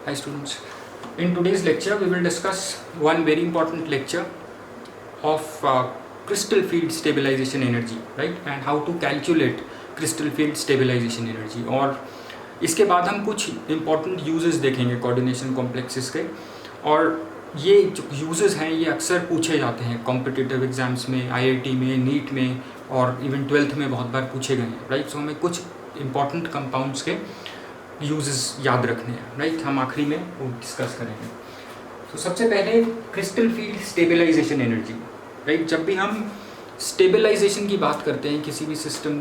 Hi students. In today's lecture we will discuss one very important lecture of crystal field stabilization energy, right? And how to calculate crystal field stabilization energy. और इसके बाद हम कुछ important uses देखेंगे coordination complexes के, और ये जो uses हैं ये अक्सर पूछे जाते हैं competitive exams में, IIT में, NEET में और even 12th में बहुत बार पूछे गए हैं, right? So हमें कुछ important compounds के यूजेस याद रखने हैं, राइट? हम आखिरी में वो डिस्कस करेंगे। तो सबसे पहले crystal field stabilization energy, right? जब भी हम स्टेबलाइजेशन की बात करते हैं किसी भी सिस्टम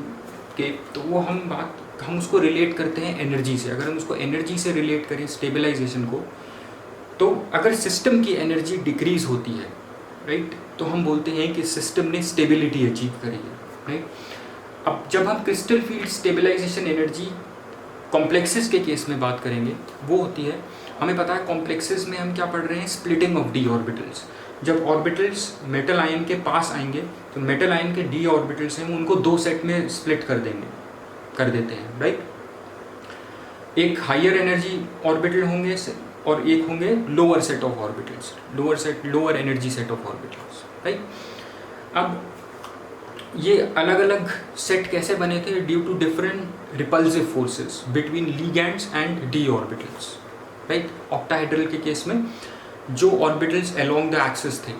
के, तो वो हम उसको रिलेट करते हैं एनर्जी से। अगर हम उसको एनर्जी से रिलेट करें स्टेबलाइजेशन को, तो अगर सिस्टम की एनर्जी डिक्रीज होती है, राइट, तो हम बोलते हैं कि सिस्टम ने स्टेबिलिटी अचीव करी है, राइट? अब जब हम crystal field stabilization energy complexes के केस में बात करेंगे, वो होती है, हमें पता है कॉम्प्लेक्सेस में हम क्या पढ़ रहे हैं, स्प्लिटिंग ऑफ डी ऑर्बिटल्स। जब ऑर्बिटल्स मेटल आयन के पास आएंगे तो मेटल आयन के डी ऑर्बिटल्स हैं उनको दो सेट में स्प्लिट कर देते हैं, राइट? एक हायर एनर्जी ऑर्बिटल होंगे और एक होंगे lower set of orbitals, lower energy set of orbitals, right? अब ये अलग अलग सेट कैसे बने थे? Due to different repulsive forces between ligands and D orbitals, right? Octahedral के केस में जो ऑर्बिटल्स अलोंग द एक्सिस थे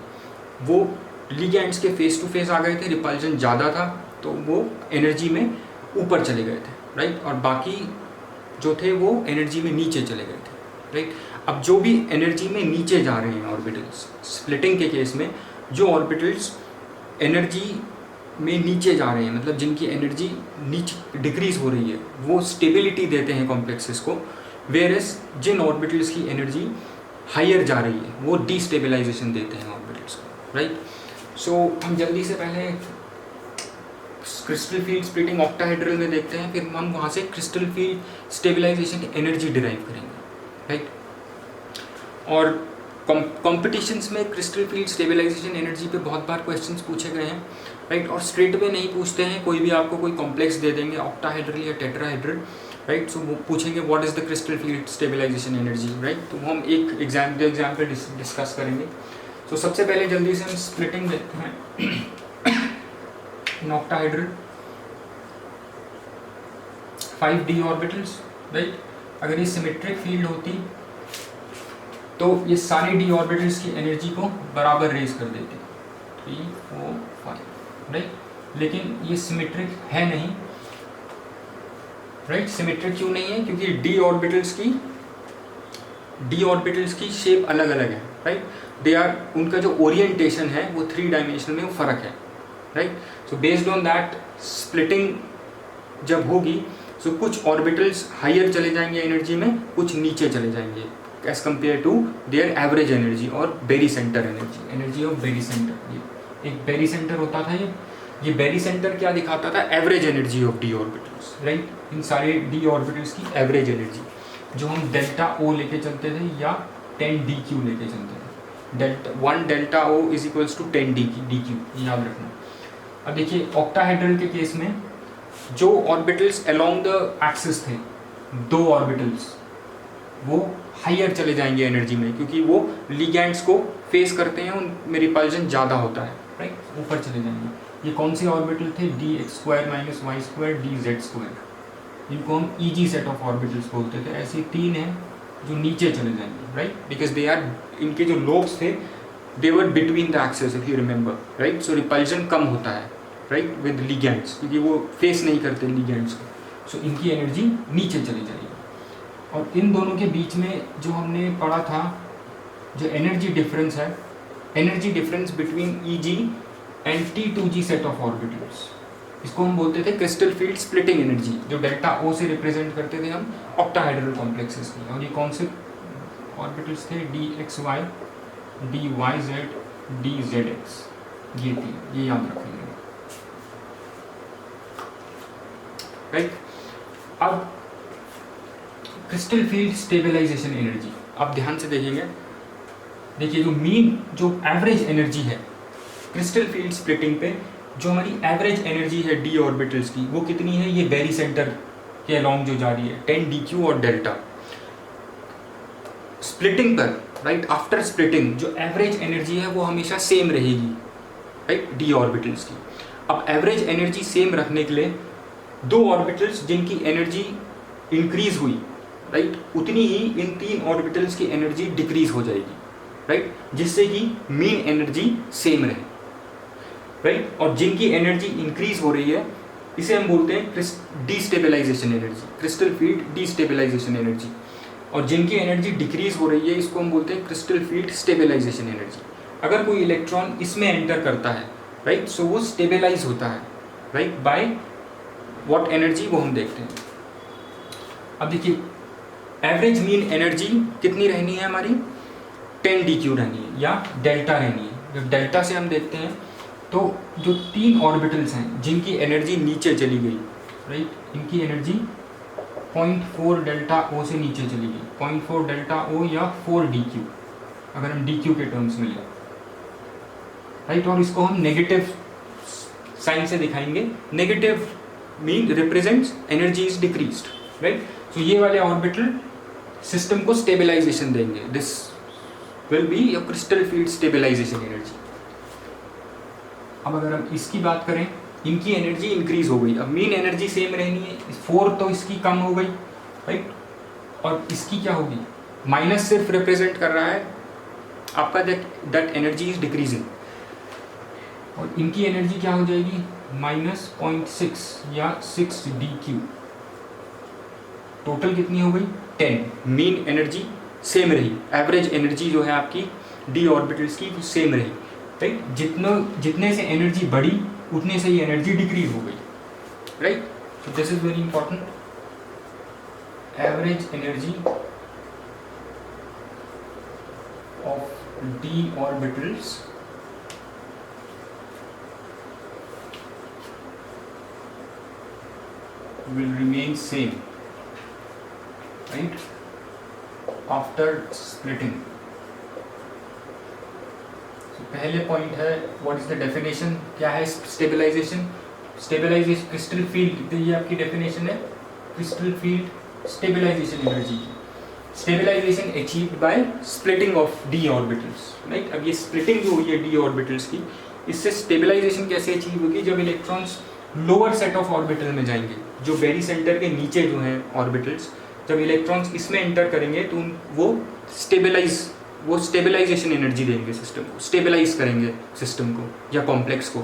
वो लिगैंड्स के फेस टू फेस आ गए थे, रिपल्जन ज़्यादा था तो वो एनर्जी में ऊपर चले गए थे, राइट? और बाकी जो थे वो एनर्जी में नीचे चले गए थे, राइट? अब जो भी एनर्जी में नीचे जा रहे हैं ऑर्बिटल्स, स्प्लिटिंग के केस में जो ऑर्बिटल्स एनर्जी में नीचे जा रहे हैं, मतलब जिनकी एनर्जी नीचे डिक्रीज हो रही है, वो स्टेबिलिटी देते हैं कॉम्प्लेक्सेस को, वेयरएस जिन ऑर्बिटल्स की एनर्जी हायर जा रही है वो डीस्टेबलाइजेशन देते हैं ऑर्बिटल्स को, राइट? सो हम जल्दी से पहले क्रिस्टल फील्ड स्प्लिटिंग ऑक्टाहेड्रल में देखते हैं, फिर हम वहाँ से क्रिस्टल फील्ड स्टेबलाइजेशन की एनर्जी डिराइव करेंगे, राइट? और कॉम्पिटिशन्स में क्रिस्टल फील्ड स्टेबलाइजेशन एनर्जी पे बहुत बार क्वेश्चंस पूछे गए हैं, राइट? और स्ट्रेट वे नहीं पूछते हैं, कोई भी आपको कोई कॉम्प्लेक्स दे देंगे ऑक्टाहेड्रल या टेट्राहेड्रल, राइट? सो वो पूछेंगे what is the crystal field stabilization energy, right? तो हम एक एग्जाम पे डिस्कस करेंगे। सो सबसे पहले जल्दी से हम स्प्लिटिंग देखते हैं in octahedral 5d orbitals, right? अगर ये सिमेट्रिक फील्ड होती तो ये सारे डी ऑर्बिटल्स की एनर्जी को बराबर रेज कर देते, 3, 4, 5, राइट? लेकिन ये सिमेट्रिक है नहीं, राइट? सिमेट्रिक क्यों नहीं है? क्योंकि डी ऑर्बिटल्स की शेप अलग अलग है, राइट? उनका जो ओरिएंटेशन है वो 3 डायमेंशन में वो फर्क है, right? So based on that splitting जब होगी सो कुछ ऑर्बिटल्स हायर चले जाएंगे एनर्जी में, कुछ नीचे चले जाएंगे as compare to their average energy और barycentre energy of barycentre. एक बेरी सेंटर होता था, ये बेरी सेंटर क्या दिखाता था? Average energy of D orbitals, right? इन सारे डी ऑर्बिटल्स की एवरेज एनर्जी जो हम डेल्टा ओ लेके चलते थे या 10dq लेके चलते थे। 1 delta O is equals to 10dq, याद रखना। अब देखिए ऑक्टाहेड्रल के केस में जो ऑर्बिटल्स अलोंग द एक्सिस थे, 2 ऑर्बिटल्स, वो हायर चले जाएंगे एनर्जी में क्योंकि वो लिगैंड्स को फेस करते हैं, उनमें रिपल्जन ज़्यादा होता है, राइट? ऊपर चले जाएंगे। ये कौन से ऑर्बिटल थे? dx² - y² dz², इनको हम ईजी सेट ऑफ ऑर्बिटल्स बोलते थे। ऐसे 3 हैं जो नीचे चले जाएंगे, राइट? बिकॉज दे आर, इनके जो लोब्स थे they were between the axis, if you remember, right? So repulsion कम होता है, राइट, विद लिगैंड्स, क्योंकि वो फेस नहीं करते लिगैंड्स को। सो इनकी एनर्जी नीचे चली जाएगी। और इन दोनों के बीच में जो हमने पढ़ा था, जो एनर्जी डिफरेंस है, energy difference between Eg and T2g set of orbitals, इसको हम बोलते थे क्रिस्टल फील्ड स्प्लिटिंग एनर्जी, जो डेल्टा O से रिप्रेजेंट करते थे हम ऑक्टाहेड्रल कॉम्प्लेक्सेस की। और ये कौन से ऑर्बिटल्स थे? dxy, dyz, dzx, ये 3, ये याद रखेंगे, राइट? अब क्रिस्टल फील्ड स्टेबलाइजेशन एनर्जी आप ध्यान से देखेंगे। देखिए जो एवरेज एनर्जी है क्रिस्टल फील्ड स्प्लिटिंग पे, जो हमारी एवरेज एनर्जी है डी ऑर्बिटल्स की, वो कितनी है? ये बेरी सेंटर के अलोंग जो जा रही है 10dq और डेल्टा। स्प्लिटिंग पर, राइट, आफ्टर स्प्लिटिंग जो एवरेज एनर्जी है वो हमेशा सेम रहेगी, राइट, डी ऑर्बिटल्स की। अब एवरेज एनर्जी सेम रखने के लिए दो ऑर्बिटल्स जिनकी एनर्जी इंक्रीज हुई, राइट, उतनी ही इन तीन ऑर्बिटल्स की एनर्जी डिक्रीज हो जाएगी, राइट, जिससे कि मीन एनर्जी सेम रहे, राइट। और जिनकी एनर्जी इंक्रीज हो रही है इसे हम बोलते हैं डीस्टेबलाइजेशन energy, crystal field destabilization energy. और जिनकी एनर्जी डिक्रीज हो रही है इसको हम बोलते हैं क्रिस्टल फील्ड स्टेबलाइजेशन एनर्जी। अगर कोई इलेक्ट्रॉन इसमें एंटर करता है, राइट, सो वो स्टेबलाइज होता है, राइट, बाय व्हाट एनर्जी, वो हम देखते हैं। अब देखिए एवरेज मीन एनर्जी कितनी रहनी है हमारी, 10 DQ रहनी है या डेल्टा रहनी है। जब डेल्टा से हम देखते हैं तो जो तीन ऑर्बिटल्स हैं जिनकी एनर्जी नीचे चली गई, राइट, इनकी एनर्जी 0.4 डेल्टा ओ से नीचे चली गई, 0.4 डेल्टा ओ या 4 DQ अगर हम DQ के टर्म्स में लें, राइट। और इसको हम नेगेटिव साइन से दिखाएंगे। Negative mean represents energy is decreased, right. तो ये वाले ऑर्बिटल सिस्टम को स्टेबलाइजेशन देंगे। This will be a crystal field stabilization energy. अब अगर हम इसकी बात करें, इनकी एनर्जी इंक्रीज हो गई, अब मीन एनर्जी सेम रहनी है, 4 तो इसकी कम हो गई, राइट, और इसकी क्या होगी, माइनस सिर्फ रिप्रेजेंट कर रहा है आपका दैट एनर्जी इज डिक्रीजिंग। और इनकी एनर्जी क्या हो जाएगी, -0.6 या 6 DQ। टोटल कितनी हो गई, 10। मीन एनर्जी सेम रही, एवरेज एनर्जी जो है आपकी डी ऑर्बिटल्स की वो सेम रही, राइट। जितने से एनर्जी बढ़ी उतने से ही एनर्जी डिक्रीज हो गई, right. So this is very important. Average energy of D orbitals will remain same, right, after splitting. So पहले पॉइंट है व्हाट इज द डेफिनेशन, क्या है स्टेबलाइजेशन। स्टेबलाइजेशन क्रिस्टल फील्ड, ये आपकी डेफिनेशन है क्रिस्टल फील्ड स्टेबलाइजेशन एनर्जी की। Stabilization achieved by splitting of D orbitals, right. अब ये स्प्लिटिंग जो हुई है डी ऑर्बिटल्स की, इससे स्टेबलाइजेशन कैसे अचीव होगी, जब electrons lower set of orbital में जाएंगे, जो बेरी सेंटर के नीचे जो हैं ऑर्बिटल्स, जब इलेक्ट्रॉन्स इसमें एंटर करेंगे तो वो स्टेबलाइजेशन एनर्जी देंगे सिस्टम को, स्टेबलाइज करेंगे सिस्टम को या कॉम्प्लेक्स को।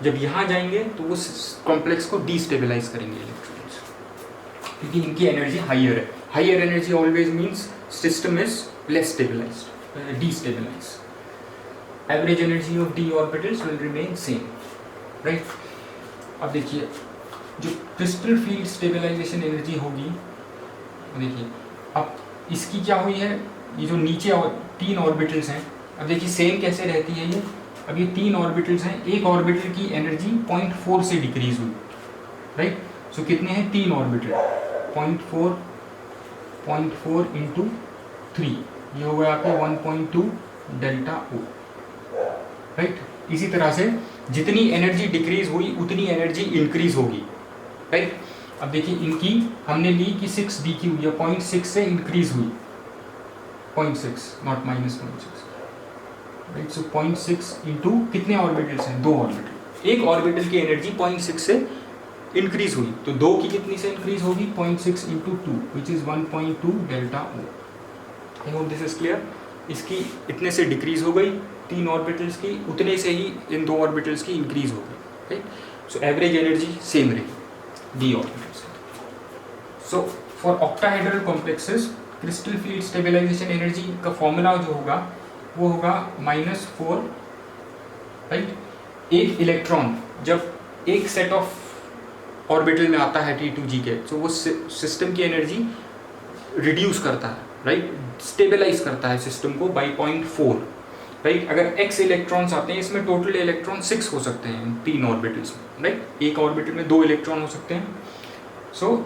जब यहाँ जाएंगे तो वो कॉम्प्लेक्स को डीस्टेबलाइज करेंगे इलेक्ट्रॉन्स, क्योंकि इनकी एनर्जी हाइयर है। Higher energy always means system is less stabilized, destabilized. Average energy of D orbitals will remain same, right. अब देखिए जो क्रिस्टल फील्ड स्टेबलाइजेशन एनर्जी होगी, देखिए अब इसकी क्या हुई है, ये जो नीचे तीन ऑर्बिटल्स हैं, अब देखिए सेम कैसे रहती है ये। अब ये तीन ऑर्बिटल्स हैं, एक ऑर्बिटल की एनर्जी 0.4 से डिक्रीज हुई, राइट। सो कितने हैं, तीन ऑर्बिटल, 0.4 इंटू 3, ये हो गया आपका 1.2 डेल्टा ओ, राइट। इसी तरह से जितनी एनर्जी डिक्रीज हुई उतनी एनर्जी इंक्रीज होगी, राइट। अब देखिए इनकी हमने ली कि 6 DQ या 0.6 से इंक्रीज हुई, 0.6 नॉट -0.6, राइट। सो 0.6 इंटू कितने ऑर्बिटल्स हैं, दो ऑर्बिटल, एक ऑर्बिटल की एनर्जी 0.6 से इंक्रीज हुई, तो दो की कितनी से इंक्रीज होगी, 0.6 into 2 which is 1.2 delta O. I hope this is clear. इसकी इतने से डिक्रीज हो गई तीन ऑर्बिटल्स की, उतने से ही इन दो ऑर्बिटल्स की इंक्रीज हो गई, right. So average energy same रही डी ऑर्बिटल्स की। So for octahedral complexes crystal field stabilization energy का फॉर्मूला जो होगा वो होगा -4, राइट। एक इलेक्ट्रॉन जब एक सेट ऑफ ऑर्बिटल में आता है T2G के, तो वो सिस्टम की एनर्जी रिड्यूस करता है, राइट, स्टेबलाइज करता है सिस्टम को बाई 0.4, राइट। अगर x इलेक्ट्रॉन्स आते हैं, इसमें टोटल इलेक्ट्रॉन 6 हो सकते हैं तीन ऑर्बिटल्स में, राइट। एक ऑर्बिटल में 2 इलेक्ट्रॉन हो सकते हैं। सो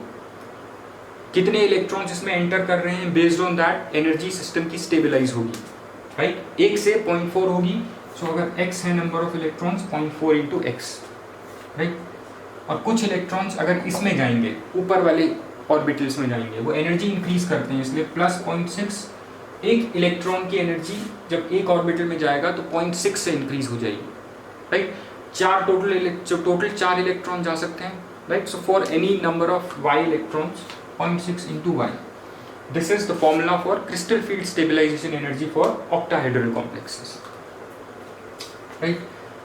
कितने इलेक्ट्रॉन्स इसमें एंटर कर रहे हैं, based on that energy system की स्टेबलाइज होगी, राइट। 1 से 0.4 होगी, सो अगर x है number of electrons 0.4 into x, right. और कुछ इलेक्ट्रॉन्स अगर इसमें जाएंगे, ऊपर वाले ऑर्बिटल्स में जाएंगे, वो एनर्जी इंक्रीज करते हैं, इसलिए +0.6 एक इलेक्ट्रॉन की एनर्जी जब एक ऑर्बिटल में जाएगा तो 0.6 से इंक्रीज हो जाएगी, राइट। टोटल 4 इलेक्ट्रॉन जा सकते हैं, right. So for any number of Y electrons 0.6 into y. This is the formula for crystal field stabilization energy for octahedral complexes, right.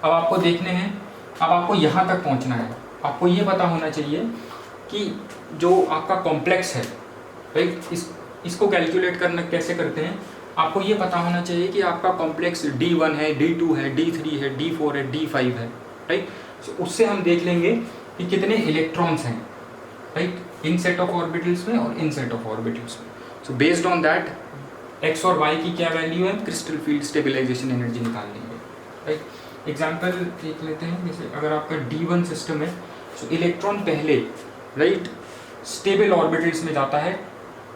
अब आपको देखने हैं, अब आपको यहाँ तक पहुँचना है। आपको ये पता होना चाहिए कि जो आपका कॉम्प्लेक्स है, राइट, इसको कैलकुलेट करना कैसे करते हैं। आपको ये पता होना चाहिए कि आपका कॉम्प्लेक्स D1 है, D2 है, D3 है, D4 है, D5 है, राइट। सो उससे हम देख लेंगे कि कितने इलेक्ट्रॉन्स हैं, right, in set of orbitals में और इन सेट ऑफ ऑर्बिटल्स में। So based on that x और वाई की क्या वैल्यू है, क्रिस्टल फील्ड स्टेबलाइजेशन एनर्जी निकाल लेंगे, राइट। एग्जाम्पल देख लेते हैं, जैसे अगर आपका D1 सिस्टम है, सो इलेक्ट्रॉन पहले, राइट, स्टेबल ऑर्बिटल्स में जाता है,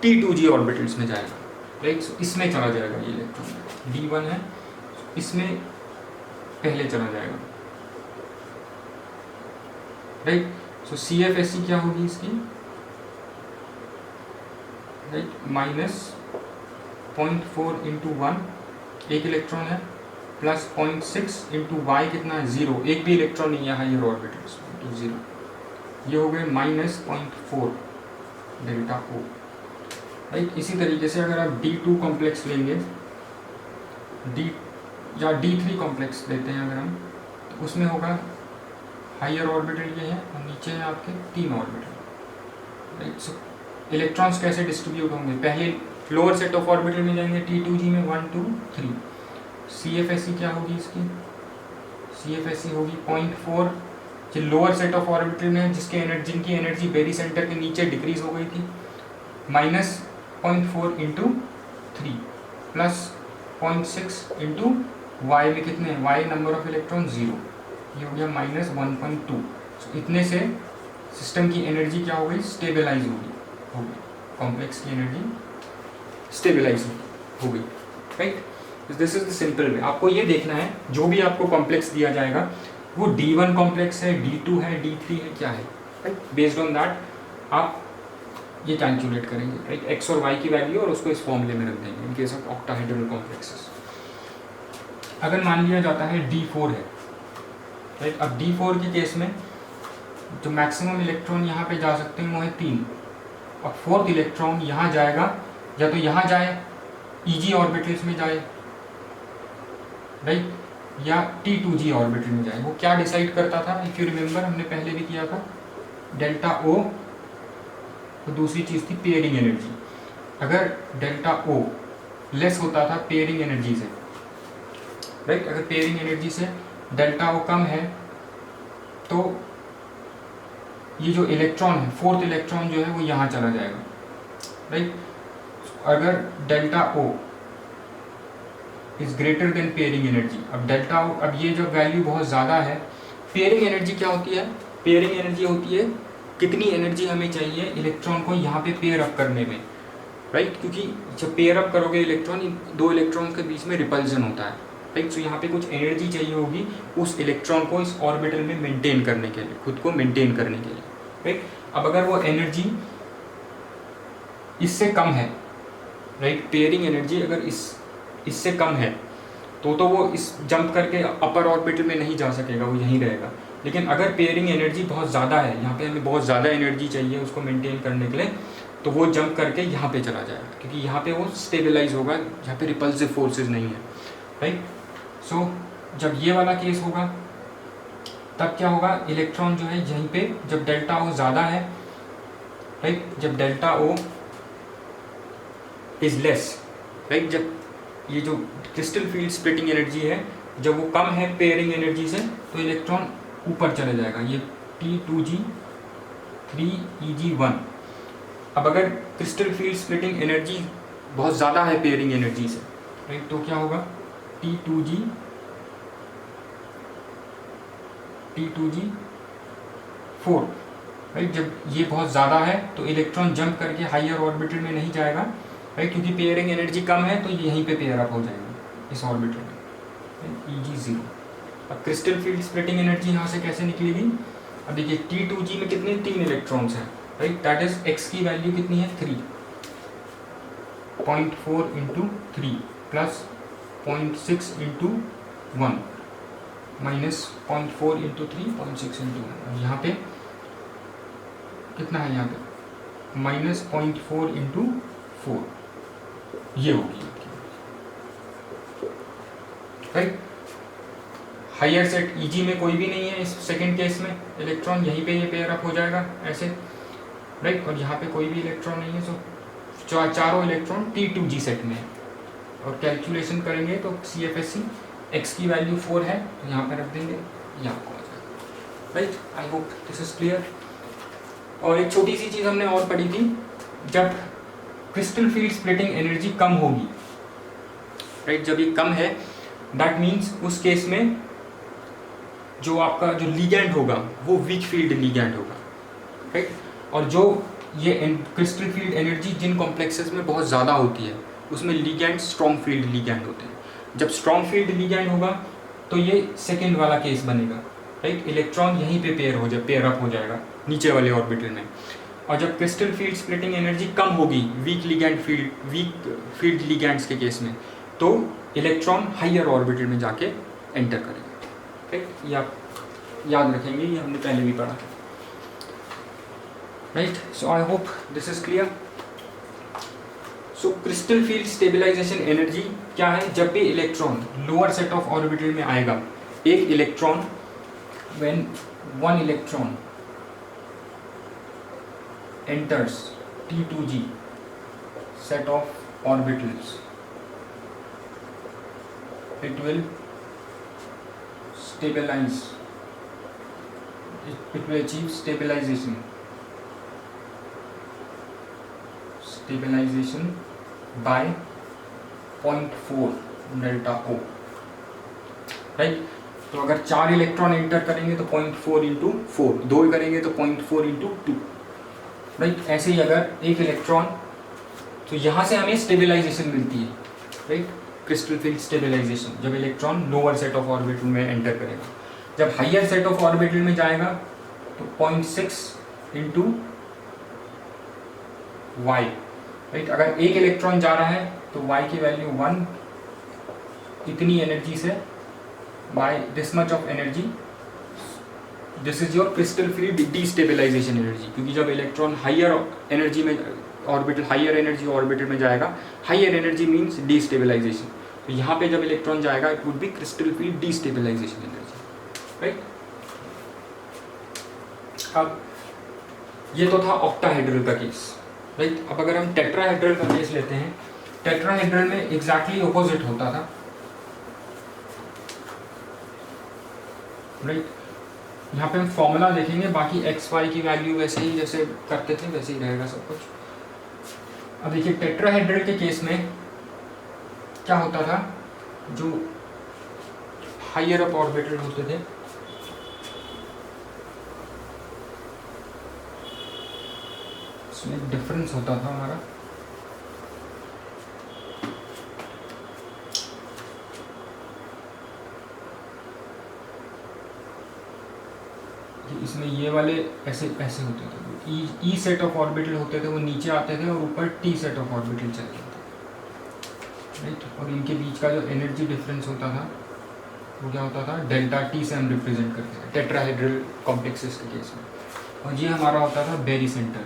T2g ऑर्बिटल्स में जाएगा, राइट। सो इसमें चला जाएगा ये इलेक्ट्रॉन, D1 है, इसमें पहले चला जाएगा, राइट। सो CFSE क्या होगी इसकी, राइट, -0.4 into 1 एक इलेक्ट्रॉन है, प्लस 0.6 into y कितना है 0, एक भी इलेक्ट्रॉन नहीं है हायर ऑर्बिटल्स तो 0, ये हो गए -0.4 डेल्टा O, राइट। इसी तरीके से अगर आप D2 कॉम्प्लेक्स लेंगे, या D3 कॉम्प्लेक्स लेते हैं अगर हम, तो उसमें होगा हायर ऑर्बिटल ये है और नीचे है आपके 3 ऑर्बिटल, राइट। सो इलेक्ट्रॉन्स कैसे डिस्ट्रीब्यूट होंगे, पहले लोअर सेट ऑफ ऑर्बिटल में जाएंगे, T2g में 1 2 3। CFSE क्या होगी इसकी, CFSE होगी 0.4, जो लोअर सेट ऑफ ऑर्बिटल में जिनकी एनर्जी बेरी सेंटर के नीचे डिक्रीज हो गई थी, -0.4 into 3 प्लस 0.6 into y में कितने, y नंबर ऑफ इलेक्ट्रॉन 0, ये हो गया -1.2। सो इतने से सिस्टम की एनर्जी क्या हो गई, स्टेबलाइज होगी, कॉम्प्लेक्स की एनर्जी स्टेबलाइज हो गई, right. This is the simple way. आपको ये देखना है जो भी आपको कॉम्प्लेक्स दिया जाएगा वो D1 कॉम्प्लेक्स है, D2 है, D3 है, क्या है, राइट। बेस्ड ऑन दैट आप ये कैलकुलेट करेंगे, राइट, एक्स और वाई की वैल्यू, और उसको इस फॉर्मूले में रख देंगे in case of octahedral complexes. अगर मान लिया जाता है D4 है, राइट, अब D4 के केस में जो मैक्सिमम इलेक्ट्रॉन यहाँ पे जा सकते हैं वो है 3, और फोर्थ इलेक्ट्रॉन यहाँ जाएगा, या तो यहाँ जाए EG ऑर्बिटल्स में जाए, राइट, या T2g ऑर्बिटल में जाए। वो क्या डिसाइड करता था, इफ यू रिमेंबर हमने पहले भी किया था, डेल्टा O, तो दूसरी चीज़ थी पेयरिंग एनर्जी। अगर डेल्टा O लेस होता था पेयरिंग एनर्जी से, राइट, अगर पेयरिंग एनर्जी से डेल्टा O कम है तो ये जो इलेक्ट्रॉन है, फोर्थ इलेक्ट्रॉन जो है वो यहाँ चला जाएगा, राइट। अगर delta O is greater than pairing energy, अब डेल्टा O, अब ये जो वैल्यू बहुत ज़्यादा है, पेयरिंग एनर्जी क्या होती है, पेयरिंग एनर्जी होती है कितनी एनर्जी हमें चाहिए इलेक्ट्रॉन को यहाँ पे पेयर अप करने में, राइट, क्योंकि जब पेयर अप करोगे इलेक्ट्रॉन, दो इलेक्ट्रॉन के बीच में रिपल्जन होता है, राइट। सो यहाँ पे कुछ एनर्जी चाहिए होगी उस इलेक्ट्रॉन को इस ऑर्बिटल में मेंटेन करने के लिए, खुद को मेंटेन करने के लिए, राइट। अब अगर वो एनर्जी इससे कम है, राइट, पेयरिंग एनर्जी अगर इससे कम है तो वो इस जंप करके अपर ऑर्बिटल में नहीं जा सकेगा, वो यहीं रहेगा। लेकिन अगर पेयरिंग एनर्जी बहुत ज़्यादा है, यहाँ पे हमें बहुत ज़्यादा एनर्जी चाहिए उसको मेंटेन करने के लिए, तो वो जंप करके यहाँ पे चला जाएगा, क्योंकि यहाँ पे वो स्टेबलाइज होगा, यहाँ पे रिपल्सिव फोर्सेस नहीं है, राइट। सो जब ये वाला केस होगा तब क्या होगा, इलेक्ट्रॉन जो है यहीं पे, जब डेल्टा O ज़्यादा है, राइट, जब delta O is less, right, जब ये जो क्रिस्टल फील्ड स्प्लिटिंग एनर्जी है जब वो कम है पेयरिंग एनर्जी से, तो इलेक्ट्रॉन ऊपर चले जाएगा, ये T2g 3Eg1। अब अगर क्रिस्टल फील्ड स्प्लिटिंग एनर्जी बहुत ज़्यादा है पेयरिंग एनर्जी से, राइट, तो क्या होगा, T2g 4, राइट। जब ये बहुत ज़्यादा है तो इलेक्ट्रॉन जंप करके हायर ऑर्बिटल में नहीं जाएगा, राइट, क्योंकि पेयरिंग एनर्जी कम है, तो ये यहीं पे पेयर अप हो जाएगा इस ऑर्बिटल में, Eg0। अब क्रिस्टल फील्ड स्प्लिटिंग एनर्जी यहाँ से कैसे निकलेगी, अब देखिए T2g में कितने 3 इलेक्ट्रॉन्स हैं, राइट, दैट इज x की वैल्यू कितनी है 3, 0.4 into 3 plus 0.6 into 1 minus 0.4 into 3 0.6 into 1। यहाँ पे कितना है, यहाँ पे माइनस 0.4 इंटू 4, ये होगी राइट। हायर सेट ईजी में कोई भी नहीं है इस सेकंड केस में, इलेक्ट्रॉन यहीं पे ये पेयर अप हो जाएगा ऐसे राइट, और यहाँ पे कोई भी इलेक्ट्रॉन नहीं है, सो चारों इलेक्ट्रॉन T2G सेट में है। और कैलकुलेशन करेंगे तो CFSE x की वैल्यू 4 है, तो यहाँ पे रख देंगे, ये आपको आ जाएगा right. I hope this is clear. और एक छोटी सी चीज़ हमने और पढ़ी थी, जब क्रिस्टल फील्ड स्प्लिटिंग एनर्जी कम होगी राइट, जब ये कम है दैट मीन्स उस केस में जो आपका जो लीगैंड होगा वो वीक फील्ड लीगैंड होगा राइट। और जो ये क्रिस्टल फील्ड एनर्जी जिन कॉम्प्लेक्सेस में बहुत ज़्यादा होती है उसमें लीगैंड स्ट्रॉन्ग फील्ड लीगैंड होते हैं। जब स्ट्रॉन्ग फील्ड लीगैंड होगा तो ये सेकेंड वाला केस बनेगा राइट, इलेक्ट्रॉन यहीं पे पेयर अप हो जाएगा नीचे वाले ऑर्बिटल में। और जब क्रिस्टल फील्ड स्प्लिटिंग एनर्जी कम होगी वीक फील्ड लीगैंड्स के केस में, तो इलेक्ट्रॉन हायर ऑर्बिटल में जाके एंटर करेगा राइट। ये आप याद रखेंगे, ये हमने पहले भी पढ़ा right. So I hope this is clear. So crystal field stabilization energy क्या है, जब भी electron lower set of orbital में आएगा, एक electron when one electron enters T2G set of orbitals, it will stabilize, it will achieve stabilization by 0.4 delta O right. तो अगर 4 electron enter करेंगे तो 0.4 इंटू 4, 2 करेंगे तो 0.4 इंटू 2 राइट। ऐसे ही अगर एक इलेक्ट्रॉन, तो यहाँ से हमें स्टेबलाइजेशन मिलती है राइट, क्रिस्टल फील्ड स्टेबलाइजेशन, जब electron lower set of orbital में एंटर करेगा। जब हायर सेट ऑफ ऑर्बिटल में जाएगा तो 0.6 इंटू वाई राइट। अगर एक इलेक्ट्रॉन जा रहा है तो y की वैल्यू 1, इतनी एनर्जी से by this much of energy, this is your crystal field destabilization energy. क्योंकि जब इलेक्ट्रॉन हायर एनर्जी में ऑर्बिटल, हायर एनर्जी ऑर्बिटल में जाएगा, हायर एनर्जी मींस डीस्टेबलाइजेशन, तो यहाँ पे जब इलेक्ट्रॉन जाएगा it would be crystal field destabilization energy right. अब ये तो था ऑक्टाहेड्रल का केस राइट। अब अगर हम टेट्राहेड्रल का केस लेते हैं, टेट्राहेड्रल में एग्जैक्टली ऑपोजिट होता था राइट। यहाँ पे हम फॉर्मूला देखेंगे, बाकी एक्स वाई की वैल्यू वैसे ही जैसे करते थे वैसे ही रहेगा सब कुछ। अब देखिए टेट्राहेड्रल के केस में क्या होता था, जो हायर अप ऑर्बिटल होते थे इसमें एक डिफरेंस होता था हमारा, इसमें ये वाले ऐसे ऐसे होते थे, ई सेट ऑफ ऑर्बिटल होते थे वो नीचे आते थे और ऊपर टी सेट ऑफ ऑर्बिटल चलते थे राइट। और इनके बीच का जो एनर्जी डिफरेंस होता था वो क्या होता था, डेल्टा टी से हम रिप्रेजेंट करते थे टेट्राहेड्रल कॉम्प्लेक्सेस के केस में। और ये हमारा होता था बेरी सेंटर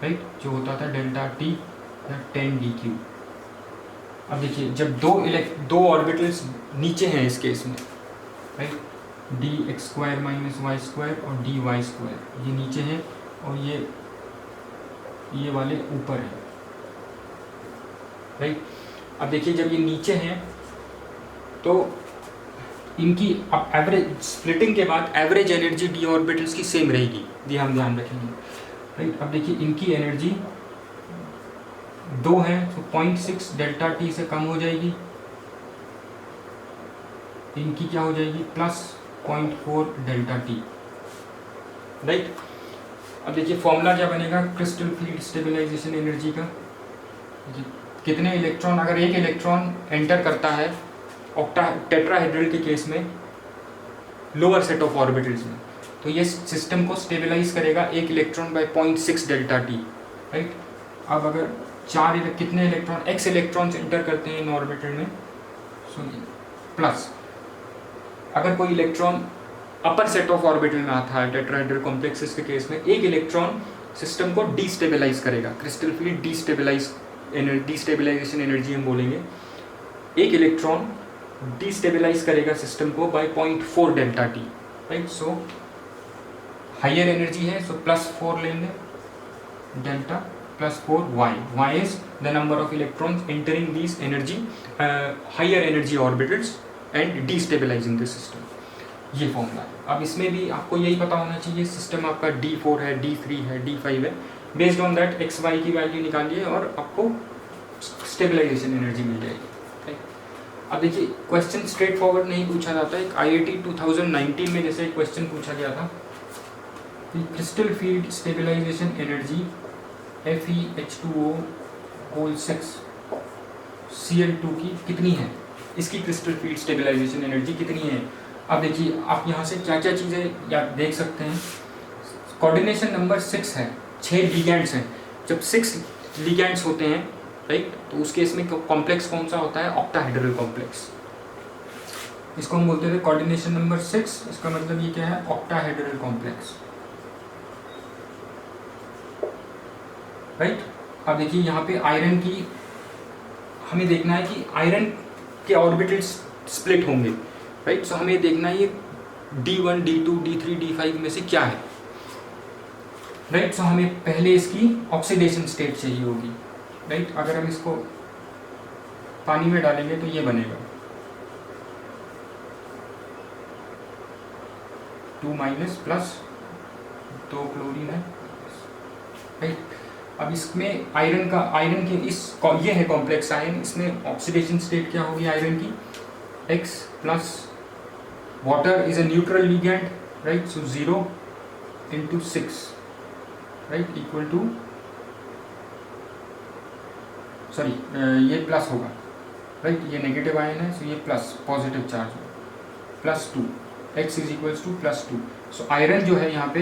राइट, जो होता था डेल्टा टी या 10dq। अब देखिए जब दो ऑर्बिटल्स नीचे हैं इस केस में राइट, dx² माइनस y² और dy², ये नीचे हैं और ये वाले ऊपर हैं राइट। अब देखिए जब ये नीचे हैं तो इनकी अब एवरेज स्प्लिटिंग के बाद एवरेज एनर्जी डी ऑर्बिटल्स की सेम रहेगी, ये हम ध्यान रखेंगे राइट। अब देखिए इनकी एनर्जी 2 है तो 0.6 डेल्टा टी से कम हो जाएगी, इनकी क्या हो जाएगी प्लस 0.4 डेल्टा टी राइट। अब देखिए फॉर्मूला क्या बनेगा क्रिस्टल फील्ड स्टेबलाइजेशन एनर्जी का, कितने इलेक्ट्रॉन, अगर एक इलेक्ट्रॉन एंटर करता है टेट्राहेड्रल के केस में लोअर सेट ऑफ ऑर्बिटल्स में, तो ये सिस्टम को स्टेबलाइज करेगा एक electron by 0.6 delta t right. अब अगर कितने इलेक्ट्रॉन, एक्स इलेक्ट्रॉन्स इंटर करते हैं इन ऑर्बिटल में, सुनिए प्लस अगर कोई electron upper set of orbital में आता है टेट्राहेड्रल कॉम्प्लेक्सेस के केस में, एक इलेक्ट्रॉन सिस्टम को डीस्टेबलाइज करेगा। क्रिस्टल फील्ड डीस्टेबलाइजेशन एनर्जी हम बोलेंगे। एक इलेक्ट्रॉन डीस्टेबलाइज करेगा सिस्टम को by 0.4 delta t, right. So higher energy है, सो +4 लेंगे delta +4 y is the number of electrons entering these energy higher energy orbitals and destabilizing the system. ये formula है। अब इसमें भी आपको यही पता होना चाहिए सिस्टम आपका D4 है, D3 है, D5 है। Based on that X Y की वैल्यू निकालिए और आपको स्टेबलाइजेशन एनर्जी मिल जाएगी। अब देखिए क्वेश्चन स्ट्रेट फॉरवर्ड नहीं पूछा जाता है। एक IIT 2019 में जैसे एक क्वेश्चन पूछा गया था कि crystal field stabilization energy FeH2O6 Cl2 की कितनी है, इसकी क्रिस्टल फील्ड स्टेबलाइजेशन एनर्जी कितनी है। अब देखिए आप यहाँ से क्या क्या चीज़ें या देख सकते हैं। कोऑर्डिनेशन नंबर 6 है, 6 लिगैंड्स हैं। जब 6 लिगैंड्स होते हैं, राइट, तो उस केस में कॉम्प्लेक्स कौन सा होता है, ऑक्टाहेड्रल कॉम्प्लेक्स। इसको हम बोलते थे कोऑर्डिनेशन नंबर 6। इसका मतलब ये क्या है, ऑक्टाहेड्रल कॉम्प्लेक्स, राइट। अब देखिए यहाँ पे आयरन की हमें देखना है कि आयरन के ऑर्बिटल्स स्प्लिट होंगे, राइट। सो हमें देखना है ये D1, D2, D3, D5 में से क्या है, राइट। सो हमें पहले इसकी ऑक्सीडेशन स्टेट चाहिए होगी, राइट। अगर हम इसको पानी में डालेंगे तो ये बनेगा 2- प्लस 2 क्लोरीन है, राइट। अब इसमें आयरन के ये है कॉम्प्लेक्स आयन, इसमें ऑक्सीडेशन स्टेट क्या होगी आयरन की, X plus water is a neutral ligand, right. So 0 × 6, right, equal to, sorry ये प्लस होगा, राइट, ये नेगेटिव आयन है, सो ये प्लस पॉजिटिव चार्ज होगा, +2, X is equals to +2। So iron जो है यहाँ पे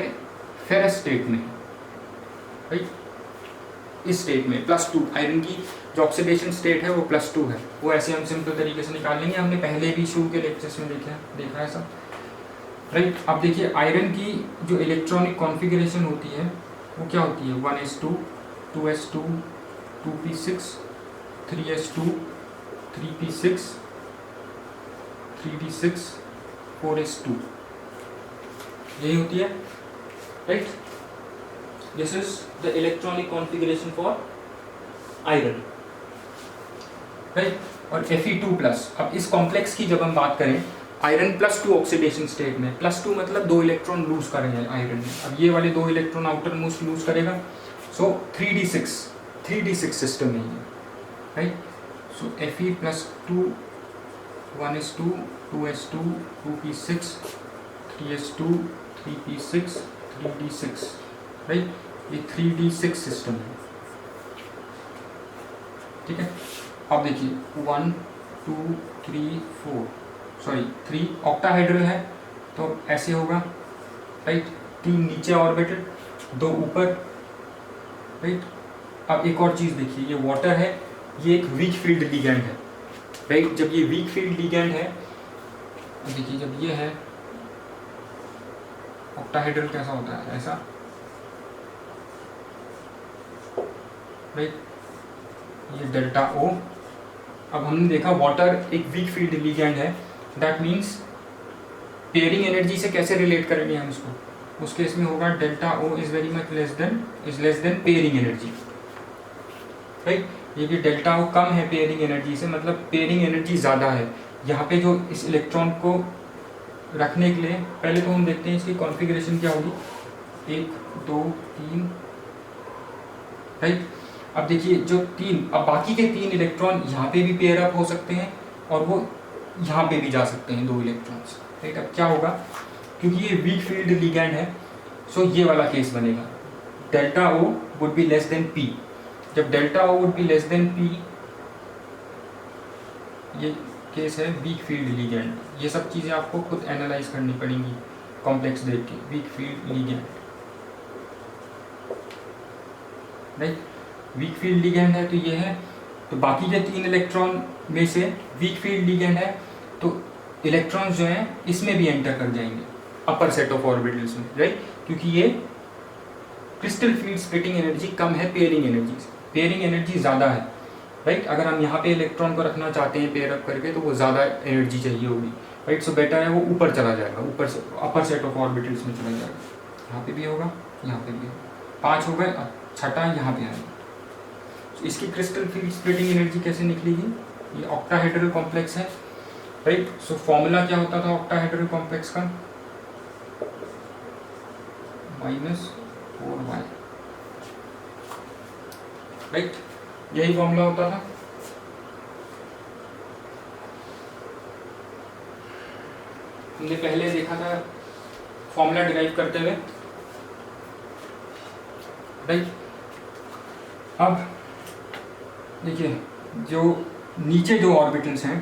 फेरस स्टेट में, राइट, इस स्टेट में +2 आयरन की जो ऑक्सीडेशन स्टेट है वो +2 है। वो ऐसे हम सिंपल तरीके से निकाल लेंगे, हमने पहले भी शुरू के लेक्चर्स में देखा है सब, राइट। अब देखिए आयरन की जो इलेक्ट्रॉनिक कॉन्फ़िगरेशन होती है वो क्या होती है, 1s2 2s2 2p6 3s2 3p6 3d6 4s2, यही होती है, right. This is the electronic configuration for iron, right. और Fe2+, अब इस कॉम्प्लेक्स की जब हम बात करें, आयरन +2 ऑक्सीडेशन स्टेट में, +2 मतलब 2 इलेक्ट्रॉन लूज कर रहे हैं आयरन में। अब ये वाले 2 इलेक्ट्रॉन आउटर मोस्ट लूज करेगा, सो 3d6 सिस्टम में ही है, राइट। सो Fe+2 1s2 2s2 2p6 3s2 3p6 3d6, right. ये 3d6 सिस्टम है, ठीक है। अब देखिए 1 2 3 4, सॉरी 3 ऑक्टाहेड्रल है तो ऐसे होगा, राइट। 3 नीचे ऑर्बिटल, 2 ऊपर, राइट। अब एक और चीज़ देखिए, ये वाटर है, ये एक वीक फील्ड लिगैंड है, राइट। जब ये वीक फील्ड लिगैंड है, देखिए जब ये है ऑक्टाहेड्रल कैसा होता है, ऐसा, राइट, ये डेल्टा O। अब हमने देखा वाटर एक वीक फील्ड लिगैंड है, दैट मीन्स पेयरिंग एनर्जी से कैसे रिलेट करेंगे हम इसको, उस केस में होगा delta O is very much less than pairing energy, right. ये भी डेल्टा O कम है पेयरिंग एनर्जी से, मतलब पेयरिंग एनर्जी ज़्यादा है। यहाँ पे जो इस इलेक्ट्रॉन को रखने के लिए, पहले तो हम देखते हैं इसकी कॉन्फ़िगरेशन क्या होगी, 1 2 3, राइट। अब देखिए जो 3, अब बाकी के 3 इलेक्ट्रॉन यहाँ पे भी पेयर अप हो सकते हैं और वो यहाँ पे भी जा सकते हैं 2 इलेक्ट्रॉन्स, राइट। अब क्या होगा, क्योंकि ये वीक फील्ड लिगैंड है, सो ये वाला केस बनेगा, delta O would be less than P। जब delta O would be less than P, ये केस है वीक फील्ड लिगैंड। ये सब चीज़ें आपको खुद एनालाइज करनी पड़ेंगी कॉम्प्लेक्स देख के, weak field ligand, right. Weak field ligand है तो ये है, तो बाकी के 3 इलेक्ट्रॉन में से वीक फील्ड लिगेंड है तो इलेक्ट्रॉन्स जो हैं इसमें भी एंटर कर जाएंगे अपर सेट ऑफ ऑर्बिटल्स में, राइट, क्योंकि ये क्रिस्टल फील्ड स्प्लिटिंग एनर्जी कम है पेयरिंग एनर्जी से, पेयरिंग एनर्जी ज़्यादा है, राइट। अगर हम यहाँ पे इलेक्ट्रॉन को रखना चाहते हैं पेयर अप करके तो वो ज़्यादा एनर्जी चाहिए होगी, राइट। सो बेटर है वो ऊपर चला जाएगा, ऊपर से अपर सेट ऑफ ऑर्बिटल्स में चला जाएगा। यहाँ पे भी होगा, यहाँ पे भी होगा, 5 हो गए, छठा यहाँ पे आएगा। तो इसकी क्रिस्टल फील्ड स्प्लिटिंग एनर्जी कैसे निकलेगी, ये ऑक्टाहेड्रल कॉम्प्लेक्स है, राइट। सो फॉर्मूला क्या होता था ऑक्टाहेड्रल कॉम्प्लेक्स का, -4y, राइट, यही फॉर्मूला होता था। हमने पहले देखा था फॉर्मूला डिराइव करते हुए, राइट। अब देखिए जो नीचे जो ऑर्बिटल्स हैं,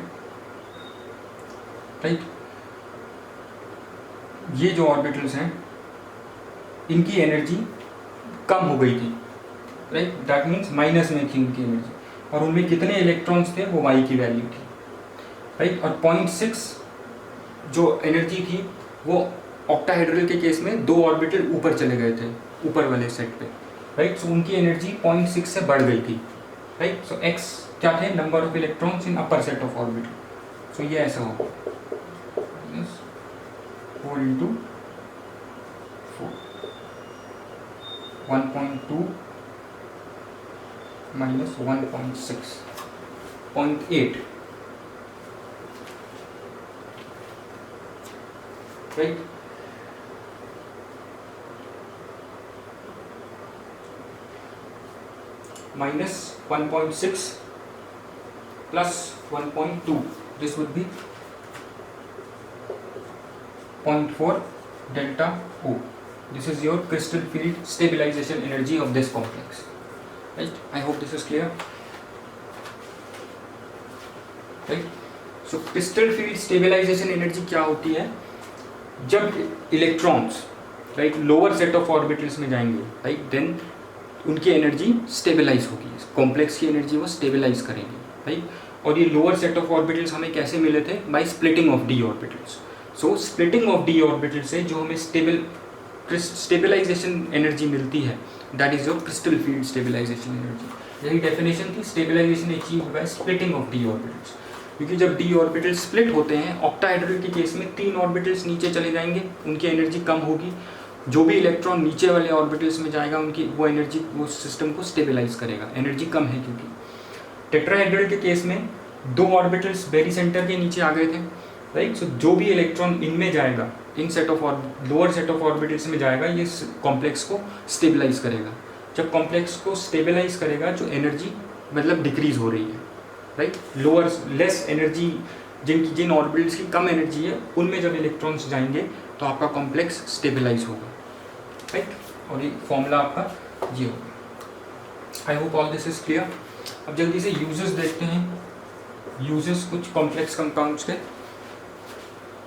राइट, ये जो ऑर्बिटल्स हैं इनकी एनर्जी कम हो गई थी, राइट, दैट मीन्स माइनस में थी उनकी एनर्जी, और उनमें कितने इलेक्ट्रॉन्स थे वो y की वैल्यू थी, राइट। और 0.6 जो एनर्जी थी वो ऑक्टाहेड्रल के केस में 2 ऑर्बिटल ऊपर चले गए थे ऊपर वाले सेट पे, राइट। सो उनकी एनर्जी 0.6 से बढ़ गई थी, राइट। सो x क्या थे, number of electrons in upper set of orbital. So ये ऐसा होगा 4 × 4, 1.2 - 1.6, 0.8, right. -1.6 + 1.2, this would be 0.4 delta O. This is your crystal field stabilization energy of this complex, right? I hope this is clear, right? So crystal field stabilization energy क्या होती है, जब electrons, right, lower set of orbitals में जाएंगे, right, then उनकी energy stabilise होगी, complex की energy वो स्टेबलाइज करेंगे, राइट। और ये लोअर सेट ऑफ ऑर्बिटल्स हमें कैसे मिले थे, by splitting of D orbitals. So splitting of D orbital से जो हमें स्टेबलाइजेशन एनर्जी मिलती है, that is your crystal field stabilization energy. यही डेफिनेशन थी, stabilization achieve by splitting of D orbitals. क्योंकि जब डी ऑर्बिटल स्प्लिट होते हैं, ऑक्टाहेड्रल के केस में 3 ऑर्बिटल्स नीचे चले जाएंगे, उनकी एनर्जी कम होगी, जो भी इलेक्ट्रॉन नीचे वाले ऑर्बिटल्स में जाएगा उनकी वो एनर्जी वो सिस्टम को स्टेबलाइज करेगा, एनर्जी कम है क्योंकि। टेट्राहेड्रल के केस में 2 ऑर्बिटल्स बेरी सेंटर के नीचे आ गए थे, राइट। सो जो भी इलेक्ट्रॉन इनमें जाएगा, इन set of lower set of orbitals में जाएगा, ये कॉम्प्लेक्स को स्टेबलाइज करेगा। जब कॉम्प्लेक्स को स्टेबलाइज करेगा, जो एनर्जी मतलब डिक्रीज हो रही है, राइट, लोअर लेस एनर्जी जिन ऑर्बिटल्स की कम एनर्जी है उनमें जब इलेक्ट्रॉन्स जाएंगे तो आपका कॉम्प्लेक्स स्टेबलाइज होगा, राइट। और ये फॉर्मूला आपका ये होगा। I hope all this is clear. अब जल्दी से यूजेस देखते हैं, यूजेस कुछ कॉम्प्लेक्स कंपाउंड्स के,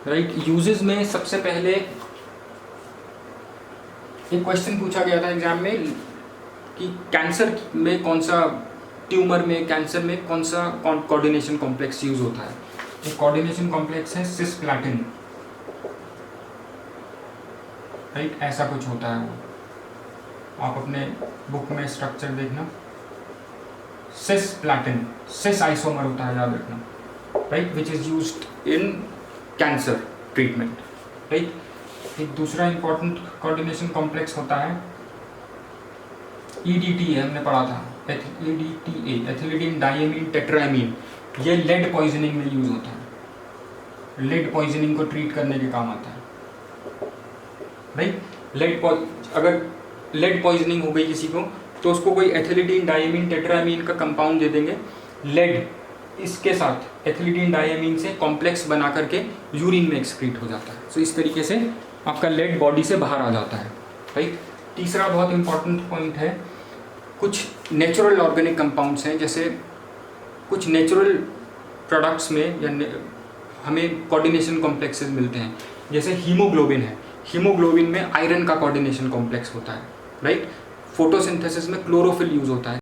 राइट। यूजेस में सबसे पहले एक क्वेश्चन पूछा गया था एग्जाम में कि कैंसर में कौन सा, ट्यूमर में, कैंसर में कौन सा कोऑर्डिनेशन कॉम्प्लेक्स यूज होता है। एक कोऑर्डिनेशन कॉम्प्लेक्स है सिस्प्लैटिन, राइट, ऐसा कुछ होता है वो, आप अपने बुक में स्ट्रक्चर देखना। सिस्प्लैटिन, सिस आइसोमर होता है, याद रखना, right, which is used in cancer treatment, right. एक दूसरा इंपॉर्टेंट कोऑर्डिनेशन कॉम्प्लेक्स होता है EDTA, हमने पढ़ा था, EDTA, एथिलीडीन डायमीन टेट्रामीन। ये लेड पॉइजनिंग में यूज होता है, लेड पॉइजनिंग को ट्रीट करने के काम आता है, राइट। अगर लेड पॉइजनिंग हो गई किसी को तो उसको कोई एथिलीडीन डायमीन टेट्रामीन का कंपाउंड दे देंगे, लेड इसके साथ एथिलीडीन डायमीन से कॉम्प्लेक्स बना करके यूरिन में एक्सक्रीट हो जाता है। सो इस तरीके से आपका लेड बॉडी से बाहर आ जाता है, राइट। तीसरा बहुत इंपॉर्टेंट पॉइंट है, कुछ नेचुरल ऑर्गेनिक कंपाउंड्स हैं, जैसे कुछ नेचुरल प्रोडक्ट्स में या हमें कोऑर्डिनेशन कॉम्प्लेक्सेस मिलते हैं, जैसे हीमोग्लोबिन है, हीमोग्लोबिन में आयरन का कोऑर्डिनेशन कॉम्प्लेक्स होता है, राइट। फोटोसिंथेसिस में क्लोरोफिल यूज होता है।